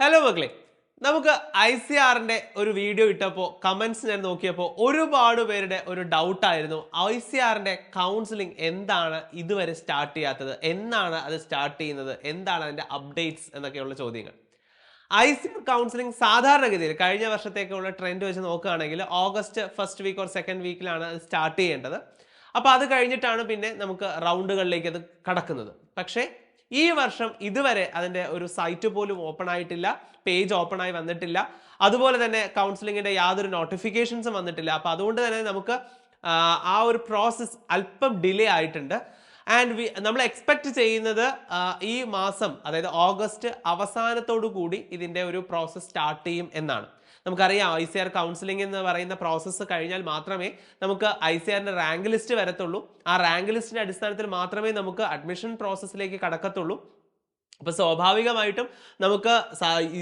Hello മക്കളെ, നമുക്ക് ICRന്റെ ഒരു വീഡിയോ ഇട്ടപ്പോൾ കമന്റ്സ് ഞാൻ നോക്കിയപ്പോൾ ഒരുപാട് പേരുടെ ഒരു ഡൗട്ട് ആയിരുന്നു. ICRന്റെ കൗൺസിലിംഗ് എന്താണ് ഇതുവരെ സ്റ്റാർട്ട് ചെയ്യാത്തത്, എന്നാണ് അത് സ്റ്റാർട്ട് ചെയ്യുന്നത്, എന്താണ് അതിന്റെ അപ്ഡേറ്റ്സ് എന്നൊക്കെയുള്ള ചോദ്യങ്ങൾ. ICR കൗൺസിലിംഗ് സാധാരണഗതിയിൽ കഴിഞ്ഞ വർഷത്തേക്കുള്ള ട്രെൻഡ് വെച്ച് നോക്കുകയാണെങ്കിൽ August first week or second വീക്കിലാണ് അത് സ്റ്റാർട്ട് ചെയ്യേണ്ടത്. അപ്പോൾ അത് കഴിഞ്ഞിട്ടാണ് പിന്നെ നമുക്ക് റൗണ്ടുകളിലേക്ക് അത് കടക്കുന്നത്. പക്ഷേ ഈ വർഷം ഇതുവരെ അതിന്റെ ഒരു സൈറ്റ് പോലും ഓപ്പൺ ആയിട്ടില്ല, പേജ് ഓപ്പൺ ആയി വന്നിട്ടില്ല. അതുപോലെ തന്നെ കൗൺസിലിംഗിന്റെ യാതൊരു നോട്ടിഫിക്കേഷൻസും വന്നിട്ടില്ല. അപ്പോൾ അതുകൊണ്ട് തന്നെ നമുക്ക് ആ ഒരു പ്രോസസ്സ് അല്പം ഡിലേ ആയിട്ടുണ്ട്. ആൻഡ് നമ്മൾ എക്സ്പെക്ട് ചെയ്യുന്നത് ഈ മാസം, അതായത് ഓഗസ്റ്റ് അവസാനത്തോടു കൂടി ഇതിന്റെ ഒരു പ്രോസസ്സ് സ്റ്റാർട്ട് ചെയ്യും എന്നാണ്. നമുക്കറിയാം ICR കൗൺസിലിംഗ് എന്ന് പറയുന്ന പ്രോസസ്സ് കഴിഞ്ഞാൽ മാത്രമേ നമുക്ക് ICRന്റെ റാങ്ക് ലിസ്റ്റ് വരത്തുള്ളൂ. ആ റാങ്ക് ലിസ്റ്റിന്റെ അടിസ്ഥാനത്തിൽ മാത്രമേ നമുക്ക് അഡ്മിഷൻ പ്രോസസ്സിലേക്ക് കടക്കത്തുള്ളൂ. അപ്പൊ സ്വാഭാവികമായിട്ടും നമുക്ക്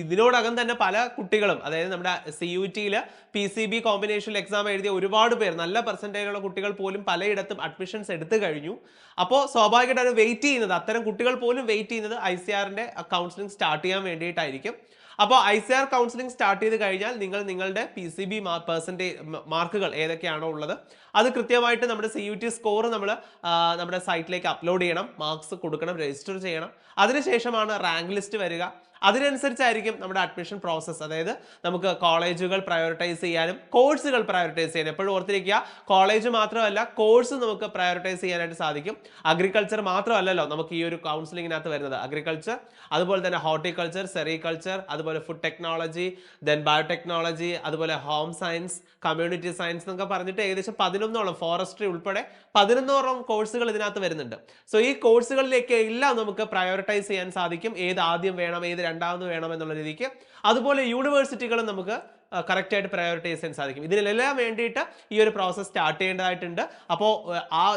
ഇതിനോടകം തന്നെ പല കുട്ടികളും, അതായത് നമ്മുടെ CUT-യിൽ PCB കോമ്പിനേഷൻ എക്സാം എഴുതിയ ഒരുപാട് പേർ, നല്ല പെർസെൻറ്റേജുള്ള കുട്ടികൾ പോലും പലയിടത്തും അഡ്മിഷൻസ് എടുത്തു കഴിഞ്ഞു. അപ്പോൾ സ്വാഭാവികമായിട്ട് വെയിറ്റ് ചെയ്യുന്നത്, അത്തരം കുട്ടികൾ പോലും വെയിറ്റ് ചെയ്യുന്നത് ICRന്റെ കൗൺസിലിംഗ് സ്റ്റാർട്ട് ചെയ്യാൻ വേണ്ടിയിട്ടായിരിക്കും. അപ്പോൾ ICR കൗൺസിലിംഗ് സ്റ്റാർട്ട് ചെയ്ത് കഴിഞ്ഞാൽ നിങ്ങളുടെ PCB മാർക്കുകൾ ഏതൊക്കെയാണോ ഉള്ളത് അത് കൃത്യമായിട്ട് നമ്മുടെ CUT സ്കോർ നമ്മൾ നമ്മുടെ സൈറ്റിലേക്ക് അപ്ലോഡ് ചെയ്യണം, മാർക്സ് കൊടുക്കണം, രജിസ്റ്റർ ചെയ്യണം. അതിനുശേഷമാണ് റാങ്ക് ലിസ്റ്റ് വരിക. അതിനനുസരിച്ചായിരിക്കും നമ്മുടെ അഡ്മിഷൻ പ്രോസസ്സ്. അതായത് നമുക്ക് കോളേജുകൾ പ്രയോറിറ്റൈസ് ചെയ്യാനും കോഴ്സുകൾ പ്രയോറിറ്റൈസ് ചെയ്യാനും, എപ്പോഴും ഓർത്തിരിക്കുക, കോളേജ് മാത്രമല്ല കോഴ്സ് നമുക്ക് പ്രയോറിറ്റൈസ് ചെയ്യാനായിട്ട് സാധിക്കും. അഗ്രികൾച്ചർ മാത്രമല്ലല്ലോ നമുക്ക് ഈ ഒരു കൗൺസിലിംഗിനകത്ത് വരുന്നത്. അഗ്രികൾച്ചർ, അതുപോലെ തന്നെ ഹോർട്ടിക്കൾച്ചർ, സെറികൾച്ചർ, അതുപോലെ ഫുഡ് ടെക്നോളജി, ദെൻ ബയോടെക്നോളജി, അതുപോലെ ഹോം സയൻസ്, കമ്മ്യൂണിറ്റി സയൻസ് എന്നൊക്കെ പറഞ്ഞിട്ട് ഏകദേശം 11ഓളം, ഫോറസ്ട്രി ഉൾപ്പെടെ 11ഓളം കോഴ്സുകൾ ഇതിനകത്ത് വരുന്നുണ്ട്. സോ ഈ കോഴ്സുകളിലേക്ക് എല്ലാം നമുക്ക് പ്രയോറിറ്റൈസ് ചെയ്യാൻ സാധിക്കും, ഏത് ആദ്യം വേണം, ഏത് രണ്ടാമത് വേണം എന്നുള്ള രീതിക്ക്. അതുപോലെ യൂണിവേഴ്സിറ്റികളും നമുക്ക് കറക്റ്റ് ആയിട്ട് പ്രയോറിറ്റൈസ് ചെയ്യാൻ സാധിക്കും. ഇതിനെല്ലാം വേണ്ടിയിട്ട് ഈ ഒരു പ്രോസസ് സ്റ്റാർട്ട് ചെയ്യേണ്ടതായിട്ടുണ്ട്. അപ്പോൾ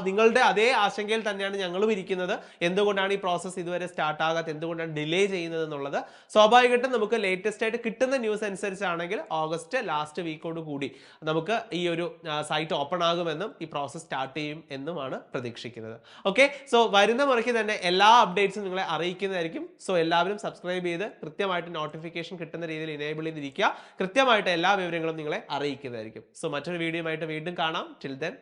നിങ്ങളുടെ അതേ ആശങ്കയിൽ തന്നെയാണ് ഞങ്ങളും ഇരിക്കുന്നത്. എന്തുകൊണ്ടാണ് ഈ പ്രോസസ്സ് ഇതുവരെ സ്റ്റാർട്ട് ആകാത്ത, എന്തുകൊണ്ടാണ് ഡിലേ ചെയ്യുന്നത് എന്നുള്ളത്. സ്വാഭാവികമായിട്ടും നമുക്ക് ലേറ്റസ്റ്റ് ആയിട്ട് കിട്ടുന്ന ന്യൂസ് അനുസരിച്ചാണെങ്കിൽ ഓഗസ്റ്റ് ലാസ്റ്റ് വീക്കോട് കൂടി നമുക്ക് ഈ ഒരു സൈറ്റ് ഓപ്പൺ ആകുമെന്നും ഈ പ്രോസസ് സ്റ്റാർട്ട് ചെയ്യും എന്നുമാണ് പ്രതീക്ഷിക്കുന്നത്. ഓക്കെ, സോ വരുന്ന മുറയ്ക്ക് തന്നെ എല്ലാ അപ്ഡേറ്റ്സും നിങ്ങളെ അറിയിക്കുന്നതായിരിക്കും. സോ എല്ലാവരും സബ്സ്ക്രൈബ് ചെയ്ത് കൃത്യമായിട്ട് നോട്ടിഫിക്കേഷൻ കിട്ടുന്ന രീതിയിൽ ഇനേബിൾ ചെയ്തിരിക്കുക. കൃത്യമായിട്ട് എല്ലാ വിവരങ്ങളും നിങ്ങളെ അറിയിക്കുന്നതായിരിക്കും. സോ മറ്റൊരു വീഡിയോ ആയിട്ട് വീണ്ടും കാണാം. Till then